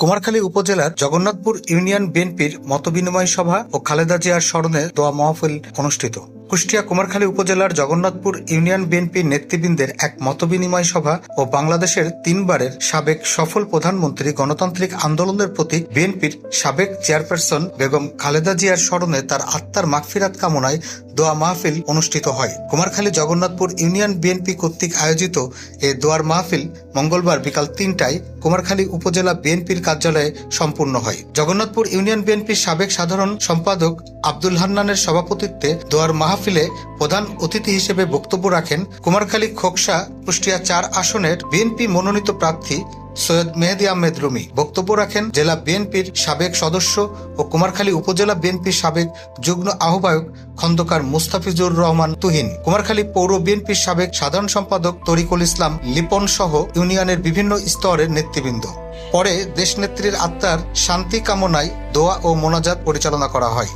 কুমারখালী উপজেলার জগন্নাথপুর ইউনিয়ন বিএনপির মতবিনিময় সভা ও খালেদা জিয়ার স্মরণে দোয়া মাহফিল অনুষ্ঠিত। কুষ্টিয়া কুমারখালী উপজেলার জগন্নাথপুর ইউনিয়ন বিএনপির নেতৃবৃন্দের এক মতবিনিময় সভা ও বাংলাদেশের 3 বারের সাবেক সফল প্রধানমন্ত্রী গণতান্ত্রিক আন্দোলনের প্রতীক বিএনপির সাবেক চেয়ারপারসন বেগম খালেদা জিয়ার স্মরণে তার আত্মার মাগফিরাত কামনায় দোয়া মাহফিল অনুষ্ঠিত হয়। কুমারখালী জগন্নাথপুর ইউনিয়ন বিএনপি কর্তৃক আয়োজিত এ দোয়ার মাহফিল মঙ্গলবার বিকাল 3টায় কুমারখালী উপজেলা বিএনপির কার্যালয়ে সম্পূর্ণ হয়। জগন্নাথপুর ইউনিয়ন বিএনপির সাবেক সাধারণ সম্পাদক আব্দুল হান্নানের সভাপতিত্বে দোয়ার মাহফিলে প্রধান অতিথি হিসেবে বক্তব্য রাখেন কুমারখালী খোকসা কুষ্টিয়া 4 আসনের বিএনপি মনোনীত প্রার্থী সৈয়দ মেহেদী আহমেদ রুমি। বক্তব্য রাখেন জেলা বিএনপির সাবেক সদস্য ও কুমারখালী উপজেলা বিএনপির সাবেক যুগ্ম আহ্বায়ক খন্দকার মুস্তাফিজুর রহমান তুহিন, কুমারখালী পৌর বিএনপির সাবেক সাধারণ সম্পাদক তরিকুল ইসলাম লিপন সহ ইউনিয়নের বিভিন্ন স্তরের নেতৃবৃন্দ। পরে দেশনেত্রীর আত্মার শান্তি কামনায় দোয়া ও মোনাজাত পরিচালনা করা হয়।